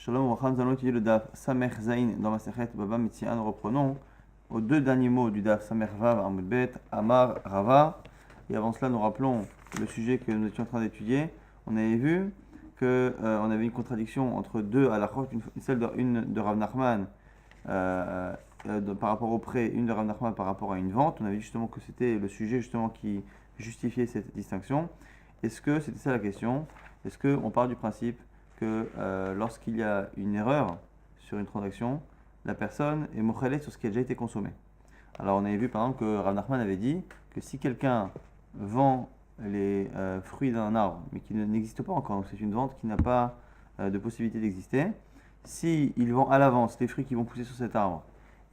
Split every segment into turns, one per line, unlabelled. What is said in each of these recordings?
Shalom Racham, nous allons étudier le Daf Samer Zain dans la Sechet Baba Mitzian. Nous reprenons aux deux derniers mots du Daf Samer Vav Amud Bet, Amar Rava. Et avant cela, nous rappelons le sujet que nous étions en train d'étudier. On avait vu qu'on avait une contradiction entre deux halachot, une de Rav Nachman par rapport au prêt, une de Rav Nachman par rapport à une vente. On avait dit justement que c'était le sujet justement qui justifiait cette distinction. Est-ce que c'était ça la question? Est-ce qu'on part du principe que lorsqu'il y a une erreur sur une transaction, la personne est mochelette sur ce qui a déjà été consommé? Alors on avait vu par exemple que Rav Nachman avait dit que si quelqu'un vend les fruits d'un arbre, mais qui n'existe pas encore, donc c'est une vente qui n'a pas de possibilité d'exister, si il vend à l'avance les fruits qui vont pousser sur cet arbre,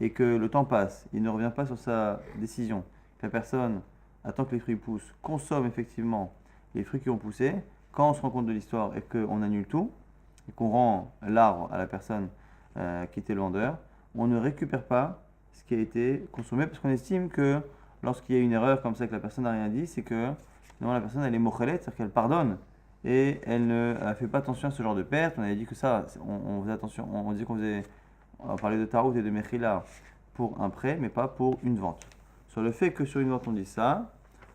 et que le temps passe, il ne revient pas sur sa décision, que la personne attend que les fruits poussent, consomme effectivement les fruits qui ont poussé, quand on se rend compte de l'histoire et qu'on annule tout, et qu'on rend l'arbre à la personne qui était le vendeur, on ne récupère pas ce qui a été consommé, parce qu'on estime que lorsqu'il y a une erreur comme ça que la personne n'a rien dit, c'est que finalement la personne elle est mochelet, c'est-à-dire qu'elle pardonne et elle ne fait pas attention à ce genre de perte. On avait dit que ça, on faisait attention, on disait on parlait de tarout et de mechila pour un prêt, mais pas pour une vente. Sur le fait que sur une vente on dit ça,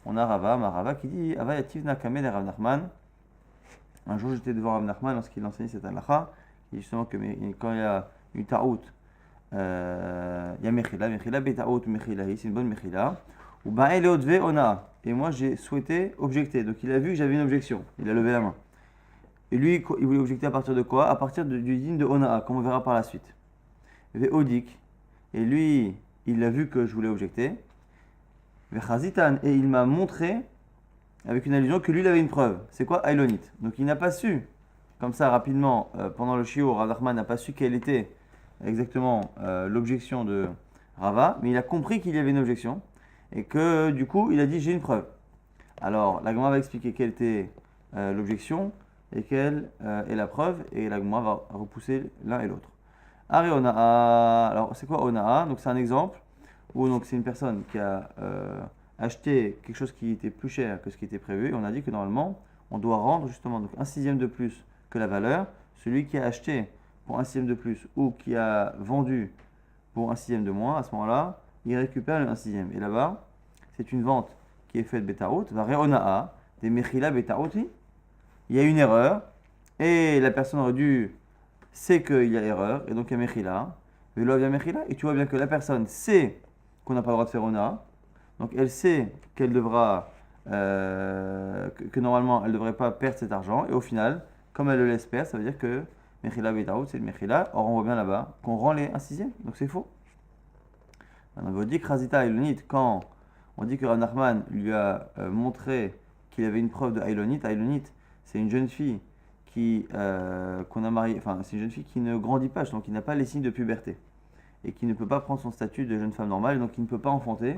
on a Rava qui dit Ava yativ nakame de Rav Nachman. Un jour, j'étais devant Rav Nachman lorsqu'il enseignait cette halakha. Il dit justement que quand il y a une ta'out, il y a mechila beta'out mechilahi, c'est une bonne mechila. Ou ba'el odve ona. Et moi, j'ai souhaité objecter. Donc, il a vu que j'avais une objection. Il a levé la main. Et lui, il voulait objecter à partir de quoi? À partir du digne de ona, comme on verra par la suite. Ve'odik. Et lui, il a vu que je voulais objecter. Ve'chazitan. Et il m'a montré avec une allusion que lui, il avait une preuve. C'est quoi? Ailonit. Donc il n'a pas su, comme ça rapidement, pendant le shiur, Rav Nachman n'a pas su quelle était exactement l'objection de Rava, mais il a compris qu'il y avait une objection, et que du coup, il a dit j'ai une preuve. Alors, la Gemara va expliquer quelle était l'objection, et quelle est la preuve, et la Gemara va repousser l'un et l'autre. Ari Onaa, alors c'est quoi Onaa? Donc c'est un exemple, où donc, c'est une personne qui a acheter quelque chose qui était plus cher que ce qui était prévu, et on a dit que normalement, on doit rendre justement donc, 1/6 de plus que la valeur. Celui qui a acheté pour 1/6 de plus ou qui a vendu pour 1/6 de moins, à ce moment-là, il récupère le 1/6. Et là-bas, c'est une vente qui est faite betaout, va reonaa, des mechila betaouti. Il y a une erreur, et la personne aurait dû sait qu'il y a erreur, et donc il y a mechila, et tu vois bien que la personne sait qu'on n'a pas le droit de faire ona. Donc elle sait qu'elle devra, que normalement elle ne devrait pas perdre cet argent, et au final, comme elle le laisse perdre, ça veut dire que Mechila Betaout, c'est le Mechila. Or on voit bien là-bas qu'on rend les 1/6, donc c'est faux. On vous dit que Razita Ailonit, quand on dit que Rav Nachman lui a montré qu'il avait une preuve de Ailonit, Ailonit, c'est une jeune fille qu'on a mariée, enfin c'est une jeune fille qui ne grandit pas, donc qui n'a pas les signes de puberté, et qui ne peut pas prendre son statut de jeune femme normale, donc qui ne peut pas enfanter.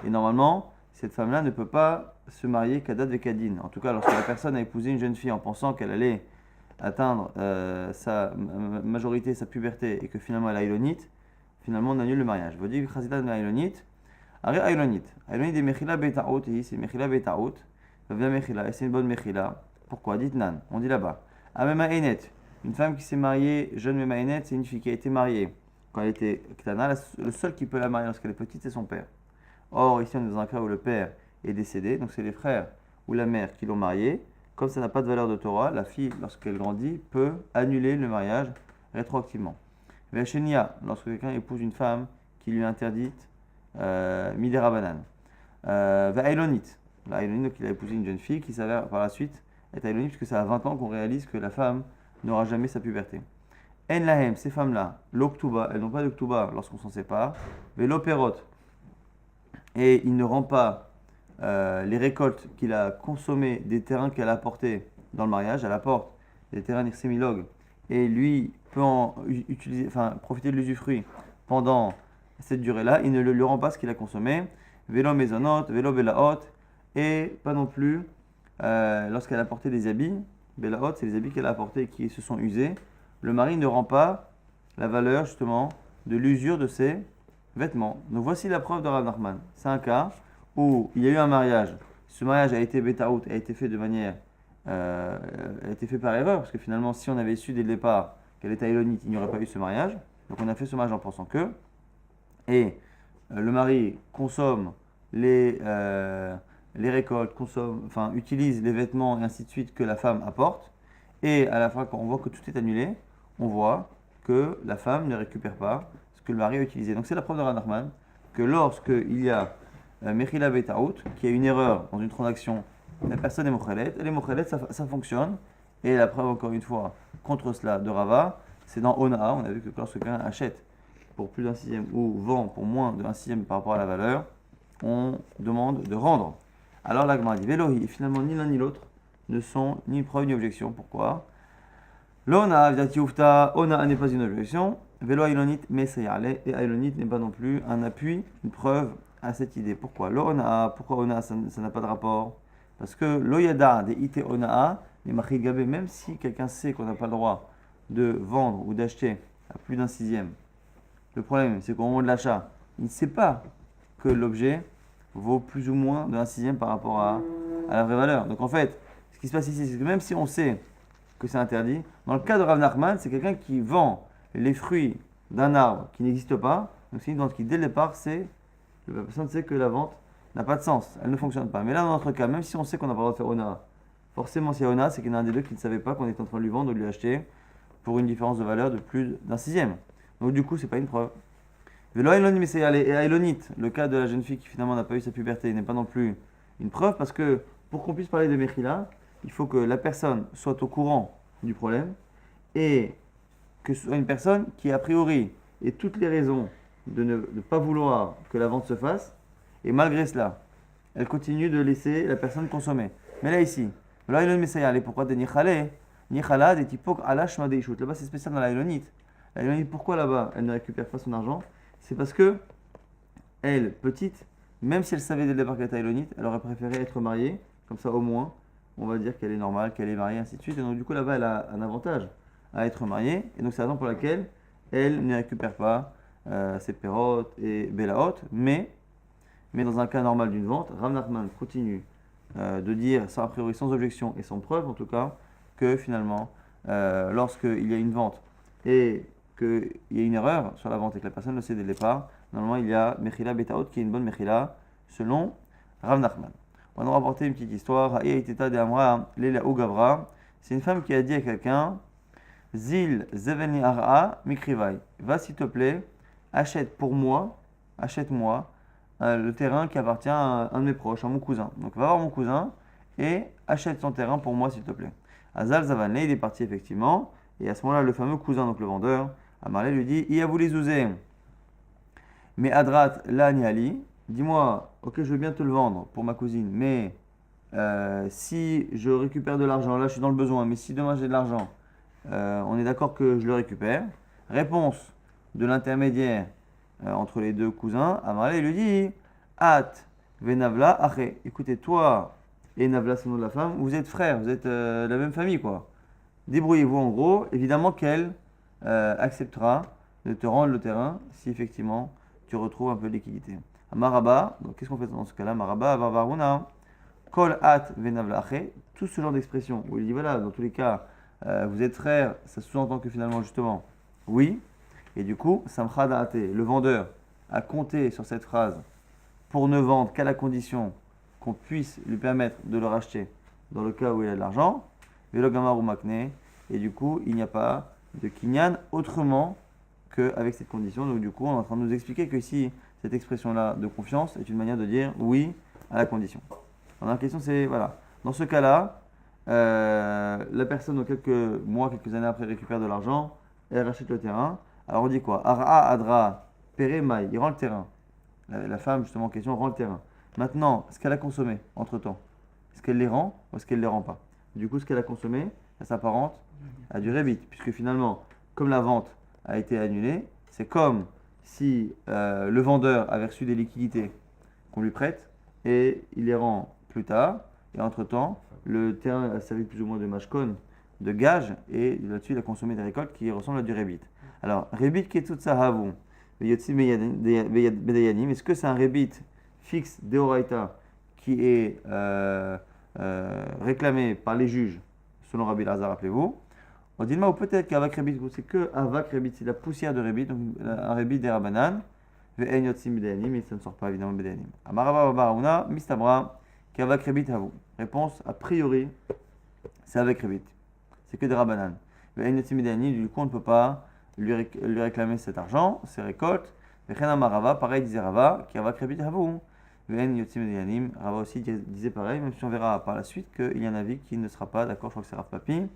Et normalement, cette femme-là ne peut pas se marier qu'Adat Vekadin. En tout cas, lorsque la personne a épousé une jeune fille en pensant qu'elle allait atteindre sa majorité, sa puberté, et que finalement elle a Ailonite, finalement on annule le mariage. Vous dites que Chazita de Ailonite, Ari Ailonite. Ailonite est Mechila Betaout, c'est Mechila Betaout, vient Mechila, et c'est une bonne Mechila. Pourquoi? Dites Nan, on dit là-bas. Amema Enet, une femme qui s'est mariée, jeune Mema Enet, c'est une fille qui a été mariée quand elle était Ktana. Le seul qui peut la marier lorsqu'elle est petite, c'est son père. Or, ici, on est dans un cas où le père est décédé, donc c'est les frères ou la mère qui l'ont marié. Comme ça n'a pas de valeur de Torah, la fille, lorsqu'elle grandit, peut annuler le mariage rétroactivement. Veshenia, lorsque quelqu'un épouse une femme qui lui est interdite, Midera Banan. Vailonit, donc il a épousé une jeune fille qui s'avère par la suite être Ailonit, puisque c'est à 20 ans qu'on réalise que la femme n'aura jamais sa puberté. En Lahem, ces femmes-là, l'Oktuba, elles n'ont pas d'Oktuba lorsqu'on s'en sépare. Veloperot, et il ne rend pas les récoltes qu'il a consommées des terrains qu'elle a apportés dans le mariage. Elle apporte des terrains d'Irsemilog et lui peut profiter de l'usufruit pendant cette durée-là. Il ne lui rend pas ce qu'il a consommé. Vélo maisonot, vélo belaot, et pas non plus lorsqu'elle a apporté des habits. Belaot, c'est les habits qu'elle a apportés et qui se sont usés. Le mari ne rend pas la valeur justement de l'usure de ses vêtements. Donc voici la preuve de Rav Nachman. C'est un cas où il y a eu un mariage. Ce mariage a été betaout, a été fait de manière, a été fait par erreur, parce que finalement, si on avait su dès le départ qu'elle était élonite, il n'y aurait pas eu ce mariage. Donc on a fait ce mariage en pensant que. Et le mari consomme les récoltes, utilise les vêtements et ainsi de suite que la femme apporte. Et à la fin, quand on voit que tout est annulé, on voit que la femme ne récupère pas ce que le mari a utilisé. Donc c'est la preuve de Rav Nachman que lorsqu'il y a Mechila Betaout, qui a une erreur dans une transaction, la personne est Mochelet, elle est Mochelet, ça fonctionne. Et la preuve, encore une fois, contre cela de Rava, c'est dans Onaa, on a vu que lorsque quelqu'un achète pour plus d'un sixième ou vend pour moins d'un sixième par rapport à la valeur, on demande de rendre. Alors l'Agma dit Vélohi, et finalement ni l'un ni l'autre ne sont ni une preuve ni objection. Pourquoi? L'Ona, Ona n'est pas une objection, Vélo Ailonit, mais Seyale, et Ailonit n'est pas non plus un appui, une preuve à cette idée. Pourquoi? Pourquoi Ona, ça n'a pas de rapport? Parce que Loyada, des Ite Ona, les Machid Gabé, même si quelqu'un sait qu'on n'a pas le droit de vendre ou d'acheter à plus d'un sixième, le problème c'est qu'au moment de l'achat, il ne sait pas que l'objet vaut plus ou moins d'un sixième par rapport à la vraie valeur. Donc en fait, ce qui se passe ici, c'est que même si on sait que c'est interdit, dans le cas de Rav Nachman, c'est quelqu'un qui vend les fruits d'un arbre qui n'existe pas. Donc c'est une vente qui, dès le départ, la personne sait que la vente n'a pas de sens, elle ne fonctionne pas. Mais là, dans notre cas, même si on sait qu'on n'a pas le droit de faire Ona, forcément, s'il y a Ona, c'est qu'il y en a un des deux qui ne savait pas qu'on était en train de lui vendre ou de lui acheter pour une différence de valeur de plus d'un sixième. Donc du coup, c'est pas une preuve. Et Ailonite, le cas de la jeune fille qui finalement n'a pas eu sa puberté, n'est pas non plus une preuve parce que pour qu'on puisse parler de Mechila, il faut que la personne soit au courant du problème et que ce soit une personne qui a priori ait toutes les raisons de ne pas vouloir que la vente se fasse et malgré cela, elle continue de laisser la personne consommer. Mais là ici, pourquoi des Nichala, des typok alashma de ishut. Là-bas c'est spécial dans la Ailonite. La Ailonite, pourquoi là-bas elle ne récupère pas son argent? C'est parce que elle, petite, même si elle savait dès le départ qu'elle était Ailonite, elle aurait préféré être mariée, comme ça au moins on va dire qu'elle est normale, qu'elle est mariée, ainsi de suite. Et donc du coup là-bas elle a un avantage à être mariée. Et donc c'est la raison pour laquelle elle ne récupère pas ses pérotes et bélaot. Mais dans un cas normal d'une vente, Rav Nachman continue de dire, sans a priori sans objection et sans preuve en tout cas, que finalement lorsqu'il y a une vente et qu'il y a une erreur sur la vente et que la personne le sait dès le départ, normalement il y a Mechila Betaot qui est une bonne Mechila selon Rav Nachman. On va nous rapporter une petite histoire. C'est une femme qui a dit à quelqu'un Zil Zeveni Ara Mikrivai. Va s'il te plaît, achète-moi le terrain qui appartient à un de mes proches, à mon cousin. Donc va voir mon cousin et achète son terrain pour moi s'il te plaît. Azal Zavanle, il est parti effectivement. Et à ce moment-là, le fameux cousin, donc le vendeur, Amarle lui dit Ia vous les ouzez. Mais Adrat la Niali, dis-moi, ok, je veux bien te le vendre pour ma cousine, mais si je récupère de l'argent, là je suis dans le besoin, mais si demain j'ai de l'argent, on est d'accord que je le récupère. Réponse de l'intermédiaire entre les deux cousins, Amarle lui dit At Venavla Ache. Écoutez, toi et Navla, c'est le nom de la femme, vous êtes frères, vous êtes la même famille quoi. Débrouillez-vous en gros, évidemment qu'elle acceptera de te rendre le terrain si effectivement tu retrouves un peu de liquidité. Maraba, donc qu'est-ce qu'on fait dans ce cas-là? Maraba, Avarvaruna, Kol At Venavlache, tout ce genre d'expression où il dit voilà, dans tous les cas, vous êtes frères, ça sous-entend que finalement justement, oui, et du coup, Samcha Da'ate, le vendeur a compté sur cette phrase pour ne vendre qu'à la condition qu'on puisse lui permettre de le racheter dans le cas où il a de l'argent. Et du coup, il n'y a pas de kinyan autrement qu'avec cette condition. Donc du coup, on est en train de nous expliquer que si cette expression-là de confiance est une manière de dire oui à la condition. Alors la question c'est, voilà, dans ce cas-là, la personne, dans quelques mois, quelques années après, récupère de l'argent, elle rachète le terrain. Alors on dit quoi? Ara, Adra, Pere, Mai, il rend le terrain. La femme, justement, en question, rend le terrain. Maintenant, ce qu'elle a consommé entre-temps, est-ce qu'elle les rend ou est-ce qu'elle ne les rend pas? Du coup, ce qu'elle a consommé, ça s'apparente à du rébit, puisque finalement, comme la vente a été annulée, c'est comme si le vendeur avait reçu des liquidités qu'on lui prête et il les rend plus tard. Et entre-temps, le terrain a servi plus ou moins de mashkon, de gage, et là-dessus, il a consommé des récoltes qui ressemblent à du rébit. Alors, rébit ketut sahavu, bedayanim, est-ce que c'est un rébit fixe d'Eoraita qui est réclamé par les juges, selon Rabbi Lazar, rappelez-vous, Dilma, ou peut-être qu'avak rebit, c'est que avak rebit, c'est la poussière de rebit, donc un rebit des rabanan. Ve'en yotzim bedayanim, et ça ne sort pas évidemment bedayanim. Amarava barauna, mistabra, qu'avak rebit havu. Réponse, a priori, c'est avec rebit. C'est que des rabanan. Ve'en yotzim bedayanim, du coup on ne peut pas lui réclamer cet argent, ses récoltes. Ve'chen amarava, pareil disait Rava, qu'avak rebit havu. Ve'en yotzim bedayanim, Rava aussi disait pareil, même si on verra par la suite qu'il y a un avis qui ne sera pas d'accord, je crois que c'est Rav Papi.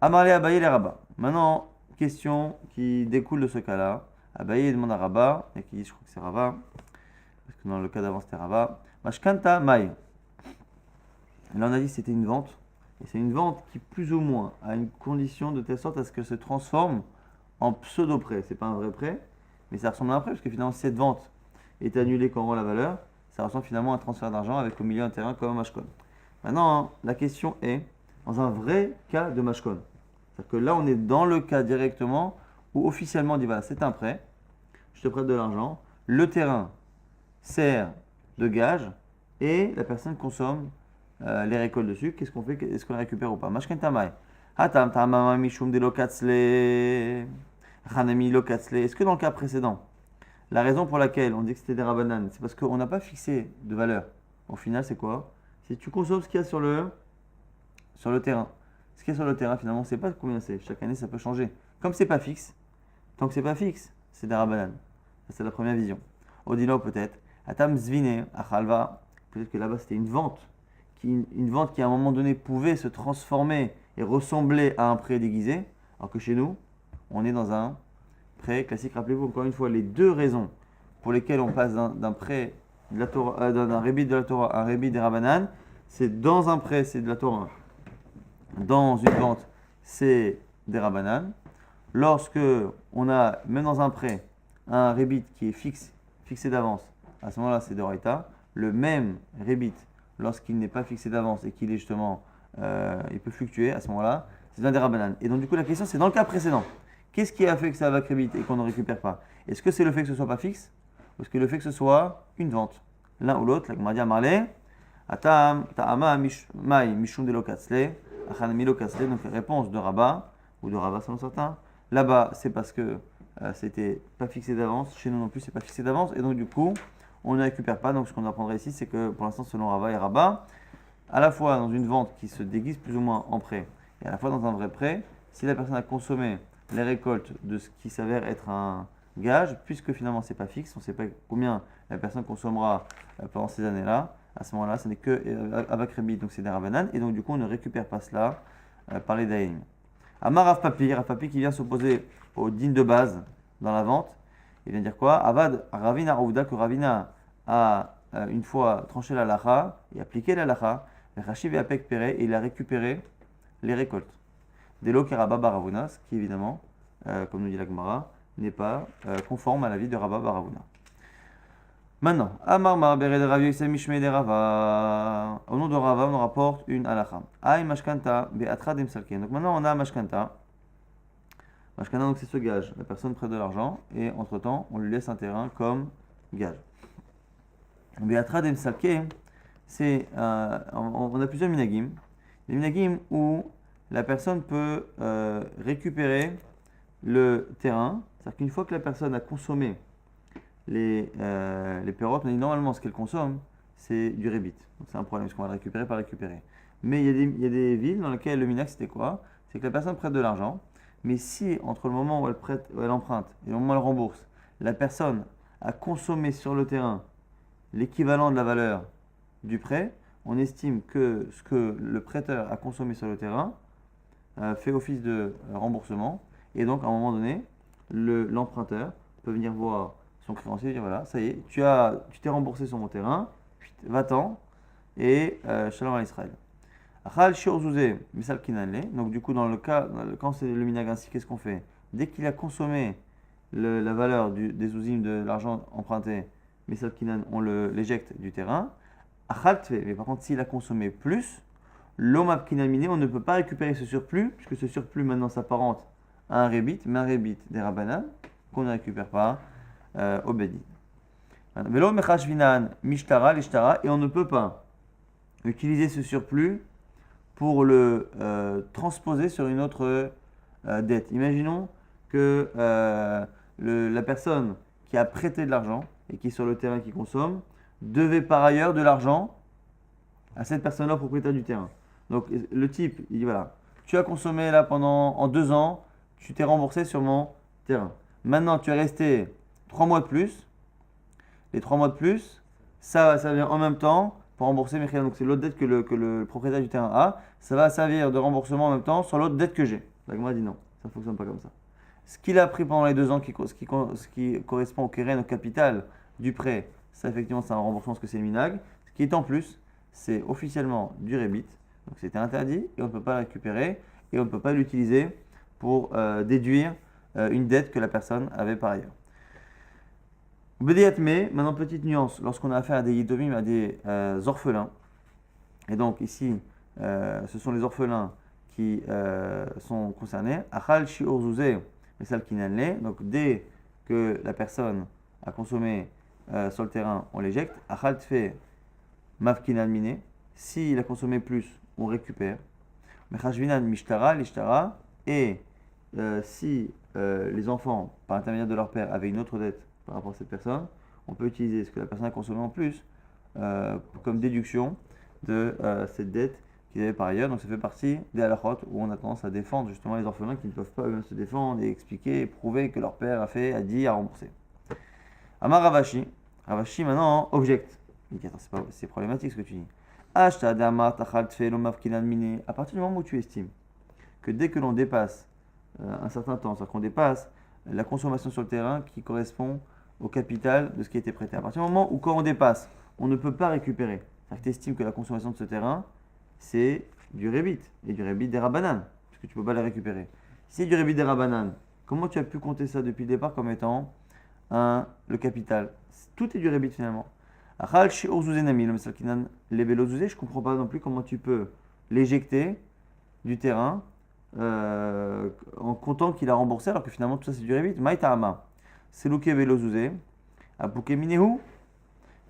Amarle Abaye les Rabba. Maintenant, question qui découle de ce cas-là. Abaye demande à Rabba, et qui dit, je crois que c'est Rava, parce que dans le cas d'avant c'était Rava. Mashkanta Mai. Là on a dit que c'était une vente, et c'est une vente qui plus ou moins a une condition de telle sorte à ce qu'elle se transforme en pseudo-prêt. C'est pas un vrai prêt, mais ça ressemble à un prêt, parce que finalement si cette vente est annulée quand on rend la valeur, ça ressemble finalement à un transfert d'argent avec au milieu un terrain comme un mashkon. Maintenant, la question est, dans un vrai cas de mashkon. C'est-à-dire que là, on est dans le cas directement où officiellement on dit voilà, c'est un prêt, je te prête de l'argent, le terrain sert de gage et la personne consomme les récoltes dessus. Qu'est-ce qu'on fait? Est-ce qu'on les récupère ou pas? Mashken tamay. Hatam tamama mishum de lokatzle. Hanami lokatzle. Est-ce que dans le cas précédent, la raison pour laquelle on dit que c'était des rabanan, c'est parce qu'on n'a pas fixé de valeur. Au final, c'est quoi? Si tu consommes ce qu'il y a sur le terrain. Ce qu'il y a sur le terrain, finalement, on ne sait pas combien c'est. Chaque année, ça peut changer. Comme c'est pas fixe, tant que c'est pas fixe, c'est des rabanan. C'est la première vision. Odilo peut-être. Atam zvine, achalva. Peut-être que là-bas, c'était une vente qui, à un moment donné, pouvait se transformer et ressembler à un prêt déguisé. Alors que chez nous, on est dans un prêt classique. Rappelez-vous, encore une fois, les deux raisons pour lesquelles on passe d'un prêt de la Torah, d'un rébit de la Torah à un rébit des rabanan, c'est dans un prêt, c'est de la Torah. Dans une vente, c'est des rabanan. Lorsque on a, même dans un prêt, un rébit qui est fixé d'avance, à ce moment-là, c'est de Raïta. Le même rébit, lorsqu'il n'est pas fixé d'avance et qu'il est justement, il peut fluctuer, à ce moment-là, c'est bien des rabanan. Et donc, du coup, la question, c'est dans le cas précédent. Qu'est-ce qui a fait que ça va rébit et qu'on ne récupère pas? Est-ce que c'est le fait que ce soit pas fixe ou est-ce que le fait que ce soit une vente? L'un ou l'autre, la Gemara dit à Marley, Atam, Ta'ama, Mai, Mishum de Lokatzle. Donc réponse de Rabat, ou de Rava selon certains. Là-bas, c'est parce que c'était pas fixé d'avance. Chez nous non plus, c'est pas fixé d'avance. Et donc, du coup, on ne récupère pas. Donc, ce qu'on apprendra ici, c'est que pour l'instant, selon Rava et Rabat, à la fois dans une vente qui se déguise plus ou moins en prêt, et à la fois dans un vrai prêt, si la personne a consommé les récoltes de ce qui s'avère être un gage, puisque finalement, c'est pas fixe, on ne sait pas combien la personne consommera pendant ces années-là. À ce moment-là, ce n'est que avec Rebit, donc c'est des Rabanan, et donc du coup on ne récupère pas cela par les Daïm. Amar Rav Papi qui vient s'opposer au din de base dans la vente, il vient dire quoi? Avad Ravina Ouda, que Ravina a une fois tranché la lacha et appliqué la lacha, Rachiv et Apek Pere, et il a récupéré les récoltes. Delo Keraba Baravuna, ce qui évidemment, comme nous dit la Gemara, n'est pas conforme à l'avis de Rabba Baravuna. Maintenant, Amar Marbere de Rav Yosef Mishmei de Rava. Au nom de Rava, on rapporte une halakha. Aïe Mashkanta Be'atra Demsalken. Donc maintenant, on a Mashkanta. Mashkanta, donc c'est ce gage. La personne prête de l'argent et entre-temps, on lui laisse un terrain comme gage. Be'atra Demsalken, c'est. On a plusieurs minagim. Des minagim où la personne peut récupérer le terrain. C'est-à-dire qu'une fois que la personne a consommé les pérotes, on dit normalement ce qu'elle consomme, c'est du rébit. Donc c'est un problème, parce qu'on va le récupérer, pas récupérer. Mais il y a des villes dans lesquelles le minax c'était quoi? C'est que la personne prête de l'argent, mais si entre le moment où elle prête, où elle emprunte et le moment où elle rembourse, la personne a consommé sur le terrain l'équivalent de la valeur du prêt, on estime que ce que le prêteur a consommé sur le terrain fait office de remboursement, et donc à un moment donné, l'emprunteur peut venir voir son créancier et dire voilà, ça y est, tu t'es remboursé sur mon terrain, va-t'en, et shalom à Israël. Donc du coup, quand c'est le minag ainsi, qu'est-ce qu'on fait? Dès qu'il a consommé la valeur des ouzim de l'argent emprunté, Misal Kinan, on l'éjecte du terrain. Mais par contre, s'il a consommé plus, l'omab kinaminé, on ne peut pas récupérer ce surplus, puisque ce surplus maintenant s'apparente à un rébit, mais un rébit des rabanan, qu'on ne récupère pas au Bedi. Velo mechashvinan mishtara lishtara, et on ne peut pas utiliser ce surplus pour le transposer sur une autre dette. Imaginons que la personne qui a prêté de l'argent et qui est sur le terrain qui consomme devait par ailleurs de l'argent à cette personne-là propriétaire du terrain. Donc le type, il dit voilà, tu as consommé là en 2 ans, tu t'es remboursé sur mon terrain. Maintenant, tu es resté 3 mois de plus. Les 3 mois de plus, ça va servir en même temps pour rembourser mes crédits. Donc c'est l'autre dette que le propriétaire du terrain a. Ça va servir de remboursement en même temps sur l'autre dette que j'ai. La Gemara dit non, ça ne fonctionne pas comme ça. Ce qu'il a pris pendant les 2 ans, ce qui correspond au kéren, au capital du prêt, ça effectivement c'est un remboursement parce que c'est le minag. Ce qui est en plus, c'est officiellement du rebit. Donc c'était interdit et on ne peut pas le récupérer et on ne peut pas l'utiliser pour déduire une dette que la personne avait par ailleurs. Bediatme, maintenant petite nuance, lorsqu'on a affaire à des yitomim, à des orphelins, et donc ici ce sont les orphelins qui sont concernés, achal shiur zuzeh, mais celle qui n'en donc dès que la personne a consommé sur le terrain, on l'éjecte, achal tfe mafkinan mine, s'il a consommé plus, on récupère, mechashvinan mishtara, l'ishtara, et si les enfants, par l'intermédiaire de leur père, avaient une autre dette par rapport à cette personne, on peut utiliser ce que la personne a consommé en plus comme déduction de cette dette qu'ils avaient par ailleurs. Donc ça fait partie des halachot où on a tendance à défendre justement les orphelins qui ne peuvent pas eux-mêmes se défendre et expliquer et prouver que leur père a fait, a dit, a remboursé. Amar Ravashi, Ravashi maintenant objecte. Il dit attends, c'est problématique ce que tu dis. À partir du moment où tu estimes que dès que l'on dépasse un certain temps, c'est-à-dire qu'on dépasse la consommation sur le terrain qui correspond au capital de ce qui a été prêté. À partir du moment où quand on dépasse, on ne peut pas récupérer. C'est-à-dire que tu estimes que la consommation de ce terrain, c'est du rebit, et du rebit des rabanan, parce que tu ne peux pas les récupérer. Si c'est du rebit des rabanan, comment tu as pu compter ça depuis le départ comme étant le capital? Tout est du rebit finalement. Je ne comprends pas non plus comment tu peux l'éjecter du terrain en comptant qu'il a remboursé alors que finalement tout ça c'est du rebit. Maïta'ama. C'est louké velozouze. Apouké minehu.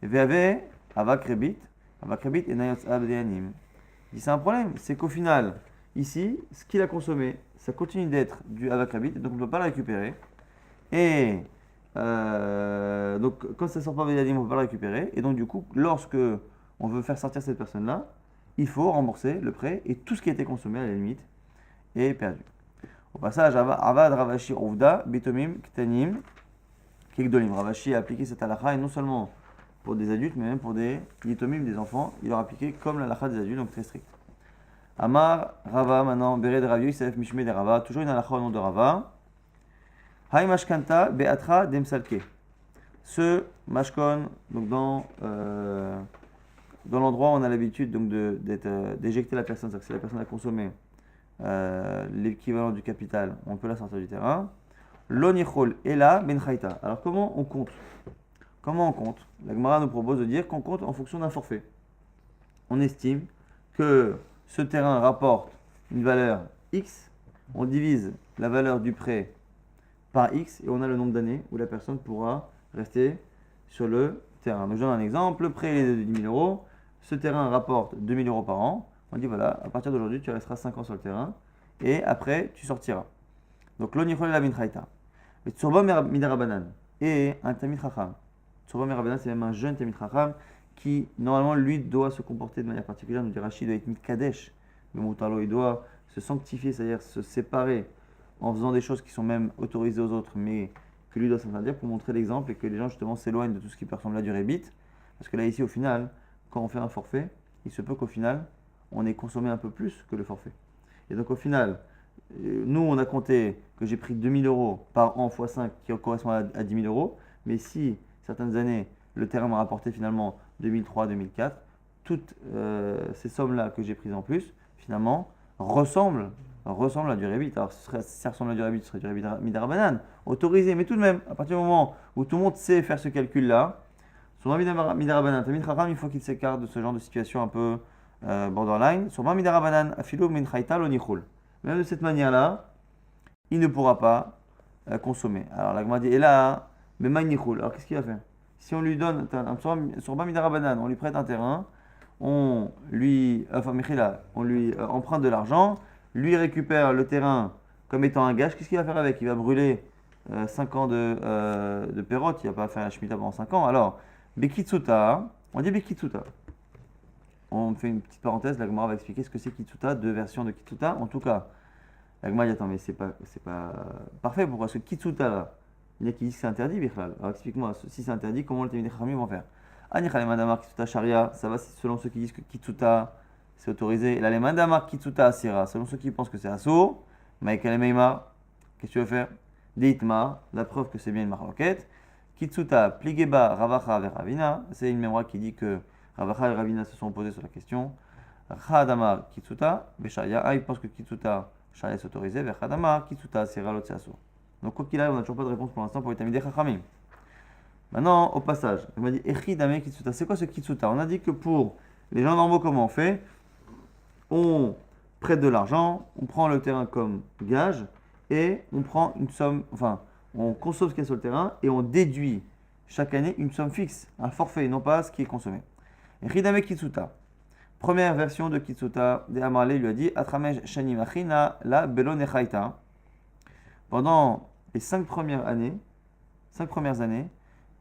Veave avak rebit. Avak rebit et nayot abdeanim. C'est un problème. C'est qu'au final, ici, ce qu'il a consommé, ça continue d'être du avak rebit. Donc on ne peut pas le récupérer. Et donc quand ça sort pas Vedadim, on ne peut pas le récupérer. Et donc du coup, lorsque on veut faire sortir cette personne-là, il faut rembourser le prêt et tout ce qui a été consommé à la limite est perdu. Au passage, Avad Ravashi Ovda, Bitomim, Ktanim, Kekdolim. Ravashi a appliqué cette halakha et non seulement pour des adultes, mais même pour des Yitomim, des enfants. Il leur a appliqué comme la halakha des adultes, donc très strict. Amar Rava, maintenant, Bered Ravio, Issaef Mishme de Rava, toujours une halakha au nom de Rava. Hay Mashkanta Beatra Demsalke. Ce Mashkon, donc dans l'endroit où on a l'habitude donc d'éjecter la personne, c'est-à-dire que si la personne a consommé l'équivalent du capital, on peut la sortir du terrain. L'onichol est là, ben chayta. Alors comment on compte? La Gemara nous propose de dire qu'on compte en fonction d'un forfait. On estime que ce terrain rapporte une valeur X, on divise la valeur du prêt par X et on a le nombre d'années où la personne pourra rester sur le terrain. Donc je donne un exemple, le prêt est de 10 000 euros, ce terrain rapporte 2 000 euros par an. On dit voilà, à partir d'aujourd'hui, tu resteras 5 ans sur le terrain et après, tu sortiras. Donc, l'onichol la minchaita. Mais tsurba midarabanan et un tamid chacham. Tsurba midarabanan, c'est même un jeune tamid chacham qui, normalement, lui, doit se comporter de manière particulière. Nous dit Rachid, doit être mitkadesh. Mais Moutalo, il doit se sanctifier, c'est-à-dire se séparer en faisant des choses qui sont même autorisées aux autres, mais que lui doit s'interdire pour montrer l'exemple et que les gens, justement, s'éloignent de tout ce qui peut ressembler à du rebit. Parce que là, ici, au final, quand on fait un forfait, il se peut qu'au final, on ait consommé un peu plus que le forfait. Et donc au final, nous on a compté que j'ai pris 2 000 euros par an x 5 qui correspond à 10 000 euros. Mais si certaines années, le terrain m'a rapporté finalement 2003, 2004, toutes ces sommes-là que j'ai prises en plus, finalement, ressemblent à du rebit. Alors si ça ressemble à du rebit, ce serait du rebit midarabanan, autorisé. Mais tout de même, à partir du moment où tout le monde sait faire ce calcul-là, sur midarabanan, tamid chacham, il faut qu'il s'écarte de ce genre de situation un peu borderline, sur midarabanan afilo min chayta lo nichul. Même de cette manière-là, il ne pourra pas consommer. Alors la Gemara dit, et là, mais ma nichul. Alors qu'est-ce qu'il va faire? Si on lui donne sur midarabanan, on lui prête un terrain, on lui emprunte de l'argent, lui récupère le terrain comme étant un gage, qu'est-ce qu'il va faire avec? Il va brûler 5 ans de pérotte, il va pas faire la Shemitah pendant 5 ans. Alors, Bekitsuta, on dit Bekitsuta. On fait une petite parenthèse, la Gemara va expliquer ce que c'est Kitsuta, deux versions de Kitsuta. En tout cas, la Gemara dit attends, mais c'est pas parfait, pourquoi? Parce que Kitsuta là, il y en a qui disent que c'est interdit, Bichlal. Alors explique-moi, si c'est interdit, comment le Talmidei Chachamim vont faire? Anichale Mandamar Kitsuta Sharia, ça va selon ceux qui disent que Kitsuta c'est autorisé. Et là, les Mandamar Kitsuta Asira, selon ceux qui pensent que c'est assourd, Maïkale Meimar, qu'est-ce que tu veux faire? Deitma, la preuve que c'est bien une marloquette. Kitsuta Pligeba Ravacha Veravina, c'est une mémoire qui dit que Ravacha et Ravina se sont opposés sur la question. Chadamar Kitsuta, Beshaya, il pense que Kitsuta Sharia est autorisé, Chadamar Kitsuta Asira l'autre c'est assourd. Donc, quoi qu'il arrive, on n'a toujours pas de réponse pour l'instant pour les Talmidei Chachamim. Maintenant, au passage, il m'a dit Echidame Kitsuta. C'est quoi ce Kitsuta? On a dit que pour les gens normaux, comment on fait? On prête de l'argent, on prend le terrain comme gage et on prend une somme, enfin, on consomme ce qu'il y a sur le terrain et on déduit chaque année une somme fixe, un forfait, non pas ce qui est consommé. Echidame Kitsuta. Première version de Kitsuta, de Amarle lui a dit Atramesh Shanim Achina la Belo Nechaita. Pendant les 5 premières années,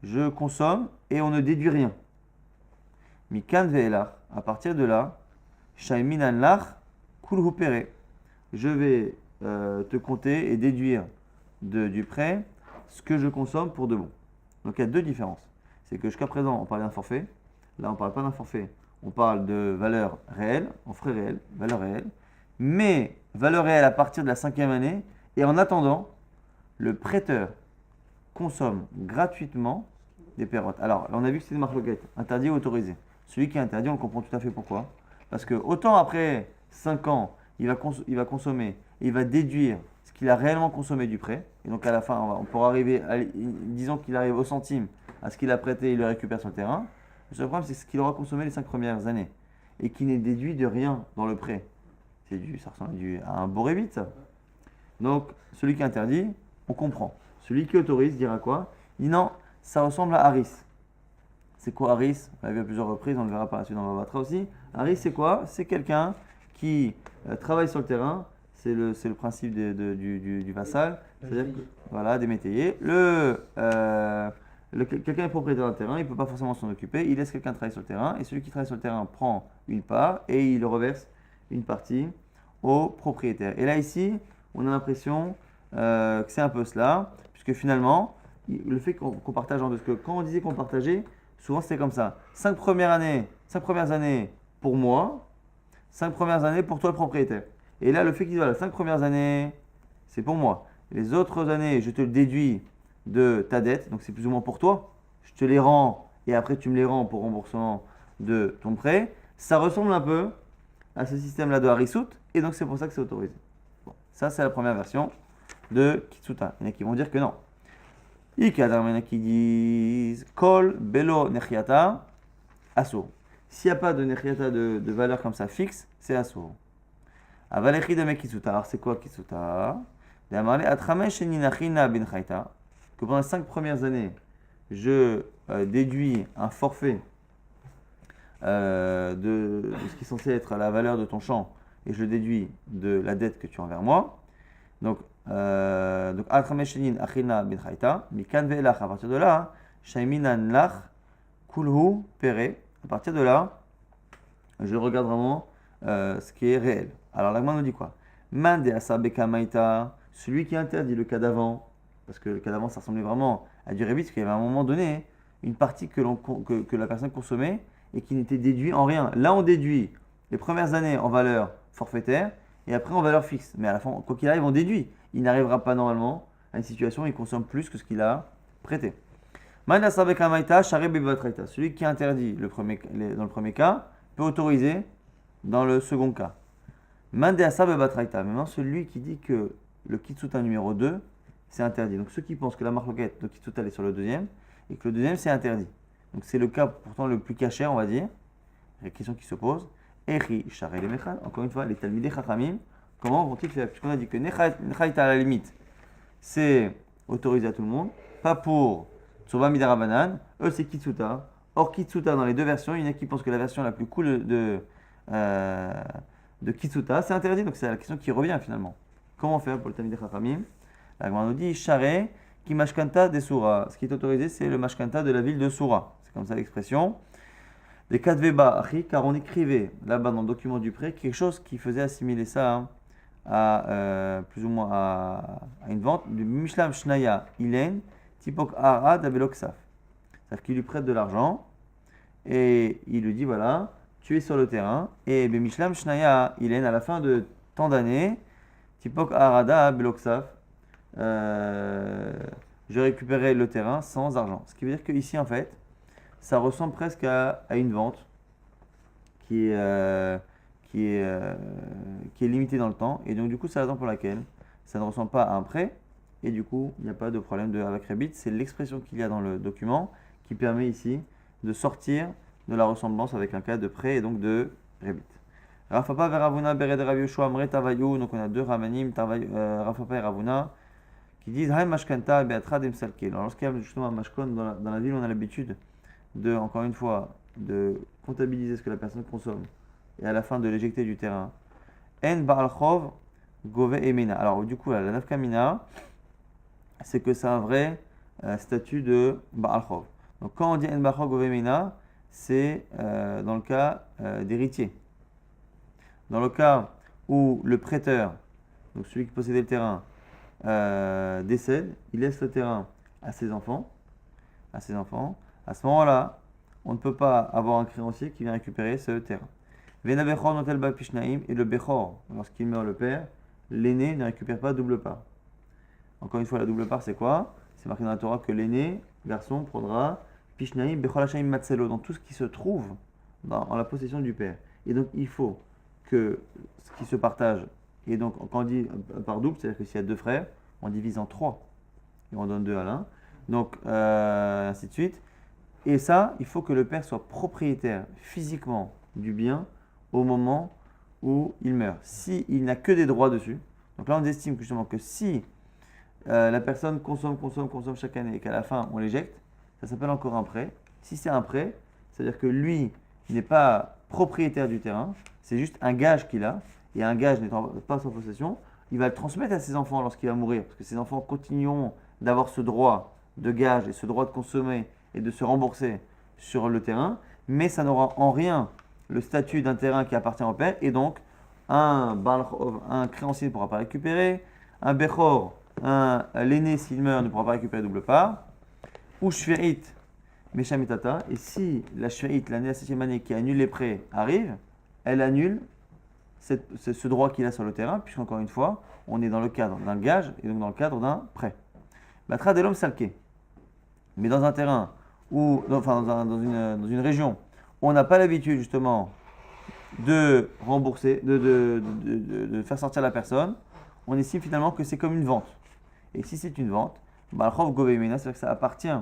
je consomme et on ne déduit rien. Mikan ve'elach, à partir de là, Shaiminan lach kulhu pere. Je vais te compter et déduire du prêt ce que je consomme pour de bon. Donc il y a deux différences. C'est que jusqu'à présent, on parlait d'un forfait. Là, on ne parle pas d'un forfait. On parle de valeur réelle, en frais réels, valeur réelle. Mais valeur réelle à partir de la 5e année. Et en attendant, le prêteur consomme gratuitement des pérottes. Alors, on a vu que c'était une marloquette, interdit ou autorisé. Celui qui est interdit, on comprend tout à fait pourquoi. Parce que autant après 5 ans, il va consommer, et il va déduire ce qu'il a réellement consommé du prêt. Et donc à la fin, on pourra arriver, disons qu'il arrive au centime, à ce qu'il a prêté, il le récupère sur le terrain. Le seul problème, c'est ce qu'il aura consommé les 5 premières années. Et qui n'est déduit de rien dans le prêt. Ça ressemble à un beau rébit, ça. Donc, celui qui est interdit, on comprend. Celui qui autorise dira quoi? Il dit non, ça ressemble à Haris. C'est quoi Haris? On l'a vu à plusieurs reprises, on le verra par la suite dans Vavatra aussi. Haris, c'est quoi? C'est quelqu'un qui travaille sur le terrain. C'est le principe du vassal. C'est-à-dire que, voilà, des métayers. Quelqu'un est propriétaire d'un terrain, il ne peut pas forcément s'en occuper. Il laisse quelqu'un travailler sur le terrain. Et celui qui travaille sur le terrain prend une part et il reverse une partie au propriétaire. Et là, ici, on a l'impression que c'est un peu cela, puisque finalement, le fait qu'on partage en deux, parce que quand on disait qu'on partageait, souvent c'était comme ça. 5 premières années pour moi, 5 premières années pour toi le propriétaire. Et là, le fait qu'il dise, voilà, 5 premières années, c'est pour moi. Les autres années, je te le déduis de ta dette, donc c'est plus ou moins pour toi. Je te les rends et après tu me les rends pour remboursement de ton prêt. Ça ressemble un peu à ce système-là de Harisut, et donc c'est pour ça que c'est autorisé. Bon, ça, c'est la première version de Kitsuta. Il y en a qui vont dire que non. Il y en a qui disent Kol Belo Nechiata Assour. S'il n'y a pas de Nechiata de valeur comme ça fixe, c'est Assour. Avalechi de Kitsuta. Alors c'est quoi Kitsuta? Que pendant les 5 premières années, je déduis un forfait de ce qui est censé être la valeur de ton champ et je le déduis de la dette que tu as envers moi. Donc, à partir de là, Shaiminan lach kulhu pere. À partir de là, je regarde vraiment ce qui est réel. Alors, l'agma nous dit quoi? Mande asabeka maïta, celui qui interdit le cas d'avant, parce que le cas d'avant, ça ressemblait vraiment à du rébit, parce qu'il y avait à un moment donné une partie que la personne consommait et qui n'était déduit en rien. Là, on déduit les premières années en valeur forfaitaire et après en valeur fixe. Mais à la fin, quoi qu'il arrive, on déduit. Il n'arrivera pas normalement à une situation où il consomme plus que ce qu'il a prêté. Celui qui interdit dans le premier cas peut autoriser dans le second cas. Maintenant, celui qui dit que le kitsuta numéro 2, c'est interdit. Donc ceux qui pensent que la marloquette de kitsuta est sur le deuxième et que le deuxième c'est interdit. Donc c'est le cas pourtant le plus caché, on va dire. La question qui se pose. Encore une fois, les Talmidei Chachamim, comment vont-ils faire? Puisqu'on a dit que Nechaïta à la limite, c'est autorisé à tout le monde, pas pour Tsoba Midara Banan, eux c'est Kitsuta. Or Kitsuta dans les deux versions, il y en a qui pensent que la version la plus cool de Kitsuta, c'est interdit, donc c'est la question qui revient finalement. Comment faire pour le Talmidei Chachamim? La Gemara nous dit Share ki mashkanta de Soura. Ce qui est autorisé, c'est le mashkanta de la ville de Soura. C'est comme ça l'expression. Des Kadveba Achi, car on écrivait là-bas dans le document du prêt quelque chose qui faisait assimiler ça à plus ou moins à une vente du Mishlam Shnaya Ilen Tipok Ara Daveloksaf. C'est-à-dire qu'il lui prête de l'argent et il lui dit voilà, tu es sur le terrain et Mishlam Shnaya Ilen à la fin de tant d'années, Tipok Arada Beloksaf, je récupérerai le terrain sans argent. Ce qui veut dire qu'ici en fait, ça ressemble presque à une vente qui est limitée dans le temps. Et donc, du coup, c'est la raison pour laquelle ça ne ressemble pas à un prêt. Et du coup, il n'y a pas de problème avec Rebit. C'est l'expression qu'il y a dans le document qui permet ici de sortir de la ressemblance avec un cas de prêt et donc de Rebit. Rafapa et Ravuna bered Rav Yoshua amre tavayu. Donc, on a deux Ramanim, Rafapa et Ravuna, qui disent Hay mashkanta be'atra demsalke. Alors, lorsqu'il y a justement un mashkon dans la ville, on a l'habitude encore une fois, de comptabiliser ce que la personne consomme et à la fin de l'éjecter du terrain. En ba'alchov gove emena. Alors du coup, la nafkamina, c'est que c'est un vrai statut de ba'alchov. Donc quand on dit en ba'alchov gove emena, c'est dans le cas d'héritier. Dans le cas où le prêteur, donc celui qui possédait le terrain, décède, il laisse le terrain à ses enfants. À ce moment-là, on ne peut pas avoir un créancier qui vient récupérer ce terrain. Vena Bechor notel ba pishnaim, et le Bechor, lorsqu'il meurt le père, l'aîné ne récupère pas double part. Encore une fois, la double part, c'est quoi? C'est marqué dans la Torah que l'aîné, garçon, prendra pishnaim bechol hashaim matzelo, dans tout ce qui se trouve en la possession du père. Et donc, il faut que ce qui se partage, et donc quand on dit par double, c'est-à-dire que s'il y a deux frères, on divise en trois, et on donne deux à l'un. Donc, ainsi de suite. Et ça, il faut que le père soit propriétaire physiquement du bien au moment où il meurt. S'il n'a que des droits dessus, donc là on estime justement que si la personne consomme chaque année et qu'à la fin on l'éjecte, ça s'appelle encore un prêt. Si c'est un prêt, c'est-à-dire que lui n'est pas propriétaire du terrain, c'est juste un gage qu'il a, et un gage n'étant pas sans possession, il va le transmettre à ses enfants lorsqu'il va mourir, parce que ses enfants continueront d'avoir ce droit de gage et ce droit de consommer et de se rembourser sur le terrain, mais ça n'aura en rien le statut d'un terrain qui appartient au père, et donc un créancier ne pourra pas récupérer, un bechor, l'aîné s'il meurt ne pourra pas récupérer double part, ou shverit meshamitata, et si la shverit, l'année, la 7e année qui annule les prêts arrive, elle annule ce droit qu'il a sur le terrain, puisqu'encore une fois, on est dans le cadre d'un gage, et donc dans le cadre d'un prêt. Batra de l'homme salké. Mais dans un terrain dans une région où on n'a pas l'habitude justement de rembourser, de faire sortir la personne, on estime finalement que c'est comme une vente. Et si c'est une vente, c'est-à-dire que ça appartient,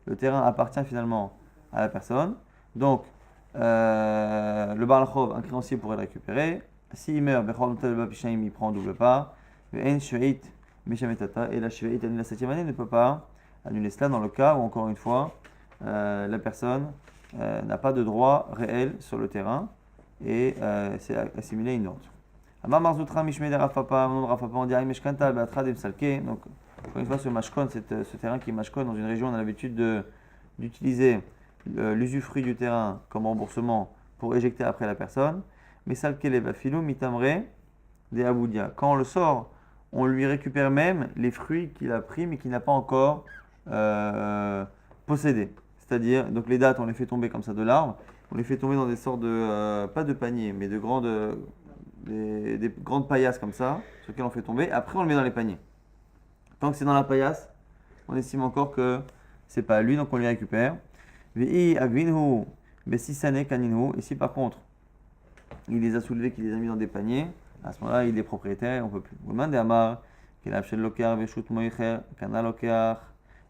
le terrain appartient finalement à la personne. Donc, le Baal Chov, un créancier pourrait le récupérer. S'il meurt, il prend double part. Et la Shveit année la 7e année ne peut pas annuler cela dans le cas où, encore une fois, la personne n'a pas de droit réel sur le terrain et c'est assimilé à une vente. Amar Marzoutra Mishmei de Rafapa, on dit Meshkanta Beatra de Msalke. Donc, encore une fois, ce mashkon, ce terrain qui est mashkon dans une région, on a l'habitude d'utiliser l'usufruit du terrain comme remboursement pour éjecter après la personne. Mais Salke Leva Filou Mitamre de Aboudia. Quand on le sort, on lui récupère même les fruits qu'il a pris mais qu'il n'a pas encore possédés. C'est-à-dire, donc les dattes, on les fait tomber comme ça de l'arbre, on les fait tomber dans des sortes de, pas de paniers, mais de des grandes paillasses comme ça, sur lesquelles on fait tomber. Après, on le met dans les paniers. Tant que c'est dans la paillasse, on estime encore que c'est pas à lui, donc on les récupère. Et si par contre, il les a soulevés, qu'il les a mis dans des paniers, à ce moment-là, il est propriétaire, on ne peut plus.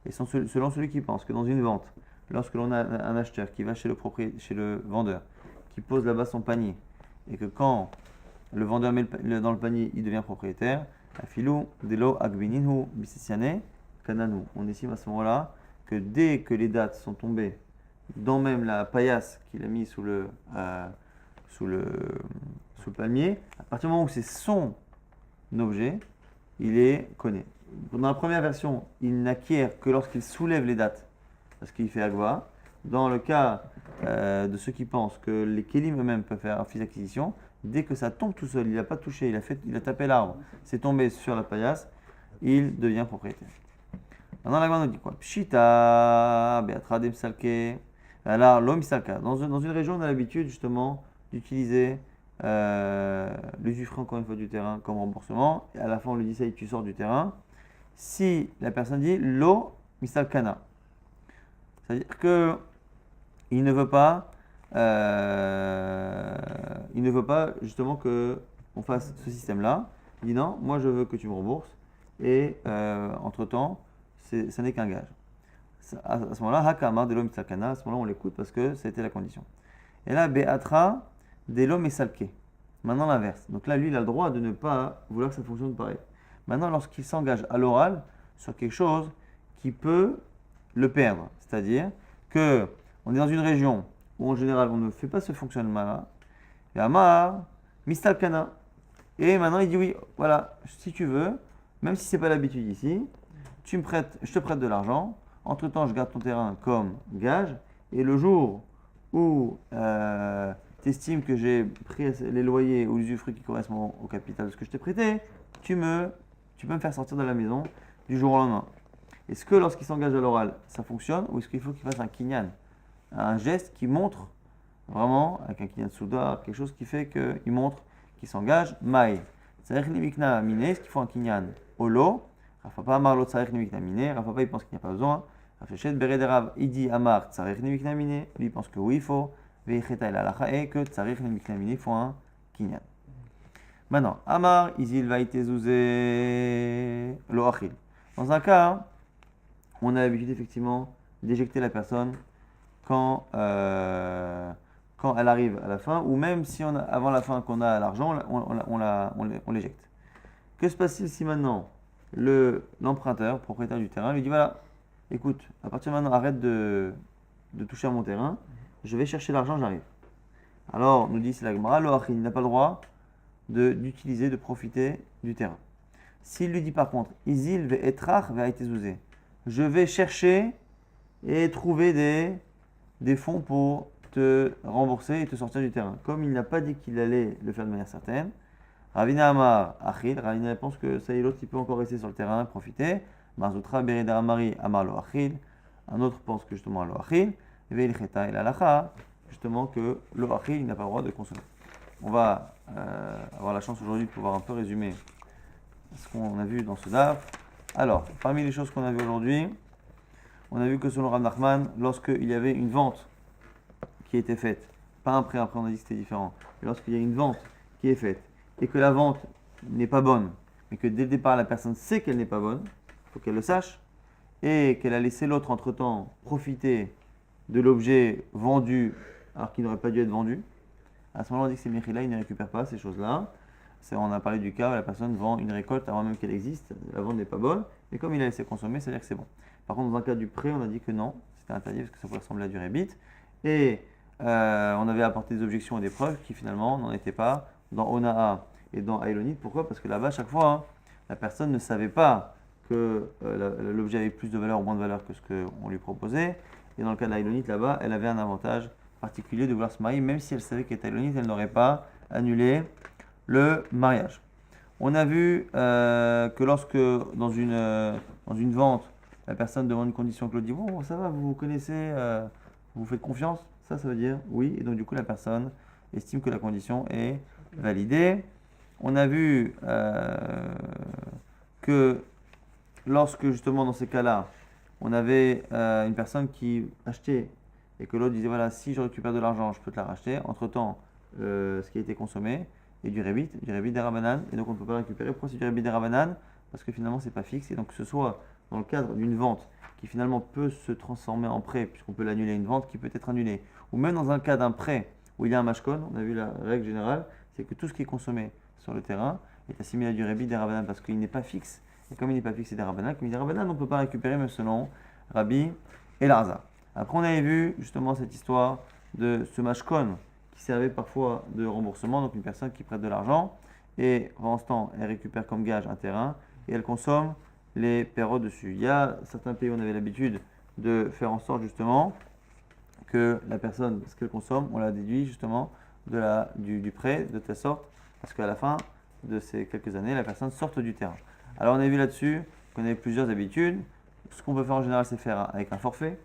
Et selon celui qui pense que dans une vente, lorsque l'on a un acheteur qui va chez le vendeur, qui pose là-bas son panier, et que quand le vendeur met dans le panier, il devient propriétaire, on estime à ce moment-là que dès que les dates sont tombées dans même la paillasse qu'il a mis sous le palmier, à partir du moment où c'est son objet, il les connaît. Dans la première version, il n'acquiert que lorsqu'il soulève les dates, parce qu'il fait agva. Dans le cas de ceux qui pensent que les kélim eux-mêmes peuvent faire office d'acquisition, dès que ça tombe tout seul, il n'a pas touché, il a tapé l'arbre, c'est tombé sur la paillasse, il devient propriétaire. Maintenant, la Gemara nous dit quoi? Pshita, be'atra demsalke. Alors, l'homme salka. Dans une région, on a l'habitude justement d'utiliser l'usufruit encore une fois du terrain comme remboursement. Et à la fin, on lui dit ça y est, tu sors du terrain. Si la personne dit lo misalkana, c'est-à-dire que il ne veut pas justement que on fasse ce système-là. Il dit non, moi je veux que tu me rembourses et entre-temps, ça n'est qu'un gage. À ce moment-là, hakama de l'homme misalkana, à ce moment-là on l'écoute parce que c'était la condition. Et là, be'atra de l'homme misalke. Maintenant l'inverse. Donc là, lui, il a le droit de ne pas vouloir que ça fonctionne pareil. Maintenant, lorsqu'il s'engage à l'oral sur quelque chose qui peut le perdre, c'est-à-dire que on est dans une région où en général on ne fait pas ce fonctionnement-là, et Amar, Mistalkana. Et maintenant il dit oui, voilà, si tu veux, même si c'est pas l'habitude ici, je te prête de l'argent, entre-temps je garde ton terrain comme gage, et le jour où tu estimes que j'ai pris les loyers ou l'usufruit qui correspond au capital de ce que je t'ai prêté, tu peux me faire sortir de la maison du jour au lendemain. Est-ce que lorsqu'il s'engage à l'oral, ça fonctionne ou est-ce qu'il faut qu'il fasse un kinyan, un geste qui montre vraiment, avec un kinyan souda, quelque chose qui fait qu'il montre qu'il s'engage, maï. Tsarech nimikna mine, est-ce qu'il faut un kinyan olo? Rafapa amar lo tsarech nimikna mine, Rafapa il pense qu'il n'y a pas besoin. Rafeshet berederav idi amar tsarech nimikna mine, lui il pense que oui il faut. Veicheta il alacha et que tsarech nimikna mine, il faut un kinyan. Maintenant, amar izil vaitezouze lo achil. Dans un cas, on a l'habitude effectivement d'éjecter la personne quand elle arrive à la fin, ou même si avant la fin qu'on a l'argent, on l'éjecte. Que se passe-t-il si maintenant l'emprunteur, propriétaire du terrain, lui dit voilà, écoute, à partir de maintenant, arrête de toucher à mon terrain, je vais chercher l'argent, j'arrive. Alors, nous dit c'est la Gemara, il n'a pas le droit d'utiliser, de profiter du terrain. S'il lui dit par contre, Izil ve etrach ve aitezouzé, je vais chercher et trouver des fonds pour te rembourser et te sortir du terrain. Comme il n'a pas dit qu'il allait le faire de manière certaine, Ravina Amar Achil, Ravina pense que ça y est, l'autre il peut encore rester sur le terrain, profiter. Marzoutra Bereda Amari Amar lo Achil, un autre pense que justement lo Achil, Veil Cheta et l'Alacha, justement que lo Achil n'a pas le droit de consommer. On va avoir la chance aujourd'hui de pouvoir un peu résumer ce qu'on a vu dans ce DAF. Alors, parmi les choses qu'on a vues aujourd'hui, on a vu que selon Rav Nachman, lorsqu'il y avait une vente qui était faite, pas un prêt, après on a dit que c'était différent, mais lorsqu'il y a une vente qui est faite et que la vente n'est pas bonne, mais que dès le départ la personne sait qu'elle n'est pas bonne, il faut qu'elle le sache, et qu'elle a laissé l'autre entre-temps profiter de l'objet vendu alors qu'il n'aurait pas dû être vendu, à ce moment-là on dit que c'est Mechila, il ne récupère pas ces choses-là. On a parlé du cas où la personne vend une récolte avant même qu'elle existe, la vente n'est pas bonne, et comme il a laissé consommer, c'est-à-dire que c'est bon. Par contre, dans un cas du prêt, on a dit que non, c'était interdit parce que ça pouvait ressembler à du rébit, et on avait apporté des objections et des preuves qui finalement n'en étaient pas dans Onaa et dans Aïlonit. Pourquoi? Parce que là-bas, à chaque fois, hein, la personne ne savait pas que l'objet avait plus de valeur ou moins de valeur que ce qu'on lui proposait, et dans le cas d'Aïlonit, là-bas, elle avait un avantage particulier de vouloir se marier, même si elle savait qu'elle était Aïlonit, elle n'aurait pas annulé le mariage. On a vu que lorsque dans une vente, la personne demande une condition que l'autre dit bon ça va, vous vous connaissez, vous faites confiance, ça veut dire oui, et donc du coup la personne estime que la condition est validée. On a vu que lorsque justement dans ces cas-là, on avait une personne qui achetait et que l'autre disait voilà, si je récupère de l'argent, je peux te la racheter. Entre-temps, ce qui a été consommé est du rébit des rabanan, et donc on ne peut pas le récupérer. Pourquoi c'est du rébit des rabanan? Parce que finalement c'est pas fixe, et donc que ce soit dans le cadre d'une vente qui finalement peut se transformer en prêt, puisqu'on peut l'annuler, une vente qui peut être annulée, ou même dans un cas d'un prêt où il y a un mashkon, on a vu la règle générale, c'est que tout ce qui est consommé sur le terrain est assimilé à du rébit des rabanan parce qu'il n'est pas fixe, et comme il n'est pas fixe c'est des rabanan, comme il est des rabanan, on ne peut pas récupérer même selon Rabbi et Larza. Après on avait vu justement cette histoire de ce mashkon qui servait parfois de remboursement, donc une personne qui prête de l'argent et pendant ce temps elle récupère comme gage un terrain et elle consomme les perrots dessus. Il y a certains pays où on avait l'habitude de faire en sorte justement que la personne, ce qu'elle consomme, on la déduit justement du prêt, de telle sorte parce qu'à la fin de ces quelques années, la personne sorte du terrain. Alors on a vu là-dessus qu'on avait plusieurs habitudes. Ce qu'on peut faire en général, c'est faire avec un forfait.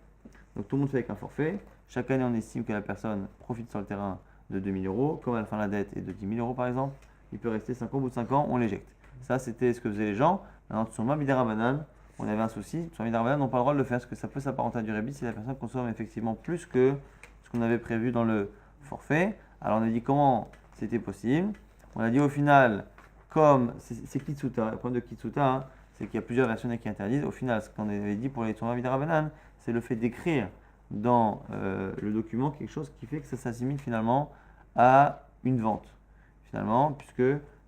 Donc tout le monde fait avec un forfait. Chaque année, on estime que la personne profite sur le terrain de 2 000 euros. Comme à la fin la dette est de 10 000 euros par exemple, il peut rester 5 ans, au bout de 5 ans, on l'éjecte. Ça, c'était ce que faisaient les gens. Maintenant, sur Midera Banane, on avait un souci. Sur Midera Banane, on n'a pas le droit de le faire parce que ça peut s'apparenter à du rébit si la personne consomme effectivement plus que ce qu'on avait prévu dans le forfait. Alors on a dit comment c'était possible. On a dit au final, comme c'est Kitsuta, le problème de Kitsuta, hein, c'est qu'il y a plusieurs versions qui interdisent. Au final, ce qu'on avait dit pour les tournois Midera Banane, c'est le fait d'écrire dans le document quelque chose qui fait que ça s'assimile finalement à une vente. Finalement, puisque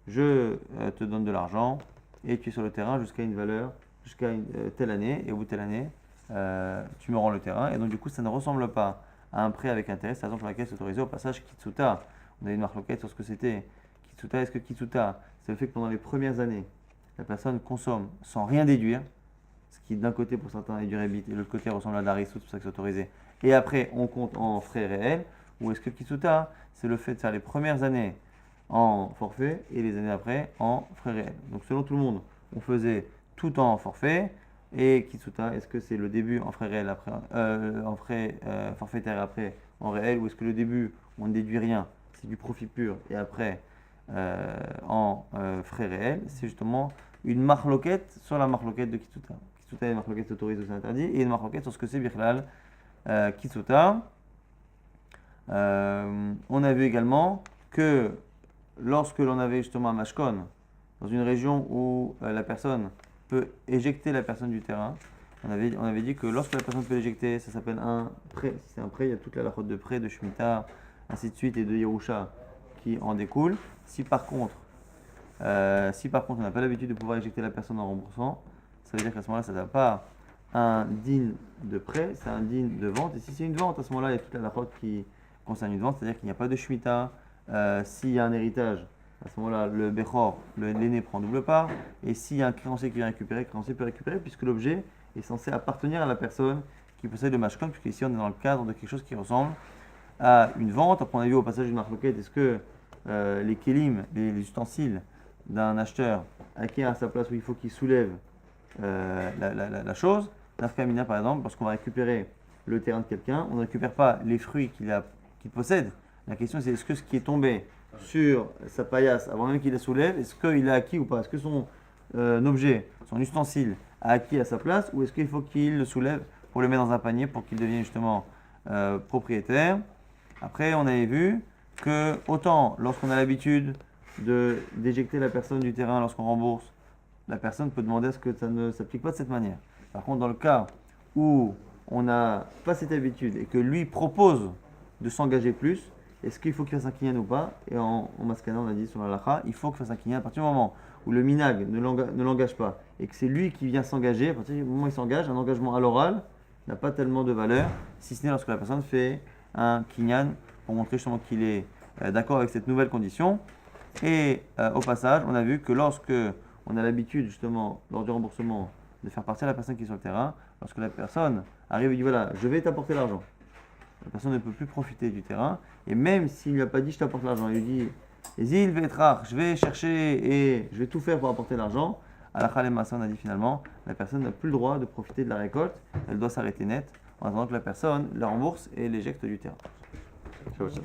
je te donne de l'argent et tu es sur le terrain jusqu'à une valeur, jusqu'à telle année, et au bout de telle année, tu me rends le terrain. Et donc du coup, ça ne ressemble pas à un prêt avec intérêt. C'est la raison pour laquelle c'est autorisé au passage Kitsuta. On a une marque loquette sur ce que c'était. Kitsuta, est-ce que Kitsuta, c'est le fait que pendant les premières années, la personne consomme sans rien déduire, ce qui d'un côté pour certains est du rébit et de l'autre côté ressemble à de la ristoute, c'est pour ça que c'est autorisé. Et après, on compte en frais réels. Ou est-ce que Kitsuta, c'est le fait de faire les premières années en forfait et les années après en frais réels. Donc selon tout le monde, on faisait tout en forfait. Et Kitsuta, est-ce que c'est le début en frais réels, après, en frais forfaitaires et après en réel, ou est-ce que le début, on ne déduit rien, c'est du profit pur, et après en frais réels? C'est justement une marloquette sur la marloquette de Kitsuta. Kitsuta, une marloquette autorisée ou c'est interdit, et une marloquette sur ce que c'est Birlal Kitsuta. On a vu également que lorsque l'on avait justement un mashkon, dans une région où la personne peut éjecter la personne du terrain, on avait dit que lorsque la personne peut éjecter, ça s'appelle un prêt. Si c'est un prêt, il y a toute la halachot de prêt, de Shemitah, ainsi de suite, et de Yerusha qui en découlent. Si par contre, on n'a pas l'habitude de pouvoir éjecter la personne en remboursant, ça veut dire qu'à ce moment-là, ça n'a pas un din de prêt, c'est un din de vente. Et si c'est une vente, à ce moment-là, il y a toute la halachot qui concerne une vente, c'est-à-dire qu'il n'y a pas de Shemitah. S'il y a un héritage, à ce moment-là, le Bechor, l'aîné, prend double part. Et s'il y a un créancier qui vient récupérer, le créancier peut récupérer puisque l'objet est censé appartenir à la personne qui possède le mashkon, puisqu'ici on est dans le cadre de quelque chose qui ressemble à une vente. Après, on a vu au passage d'une marloquette, est-ce que les kelim, les ustensiles d'un acheteur acquiert à sa place où il faut qu'il soulève la chose. Nafkamina, par exemple, lorsqu'on va récupérer le terrain de quelqu'un, on ne récupère pas les fruits qu'il possède. La question c'est est-ce que ce qui est tombé sur sa paillasse avant même qu'il la soulève, est-ce qu'il a acquis ou pas? Est-ce que son objet, son ustensile a acquis à sa place ou est-ce qu'il faut qu'il le soulève pour le mettre dans un panier pour qu'il devienne justement propriétaire? Après, on avait vu que autant lorsqu'on a l'habitude d'éjecter la personne du terrain lorsqu'on rembourse, la personne peut demander à ce que ça ne s'applique pas de cette manière. Par contre, dans le cas où on n'a pas cette habitude et que lui propose de s'engager plus, est-ce qu'il faut qu'il fasse un kinyan ou pas? Et en maskana, on a dit sur la lacha, il faut qu'il fasse un kinyan à partir du moment où le minag ne l'engage pas et que c'est lui qui vient s'engager. À partir du moment où il s'engage, un engagement à l'oral n'a pas tellement de valeur, si ce n'est lorsque la personne fait un kinyan pour montrer justement qu'il est d'accord avec cette nouvelle condition. Et au passage, on a vu que lorsque on a l'habitude justement, lors du remboursement, de faire partir la personne qui est sur le terrain, lorsque la personne arrive et dit voilà, je vais t'apporter l'argent. La personne ne peut plus profiter du terrain. Et même s'il ne lui a pas dit je t'apporte l'argent, il lui dit Zil va être rare, je vais chercher et je vais tout faire pour apporter l'argent. À la Khalemassa, on a dit finalement, la personne n'a plus le droit de profiter de la récolte. Elle doit s'arrêter net en attendant que la personne la rembourse et l'éjecte du terrain. Ciao, ciao.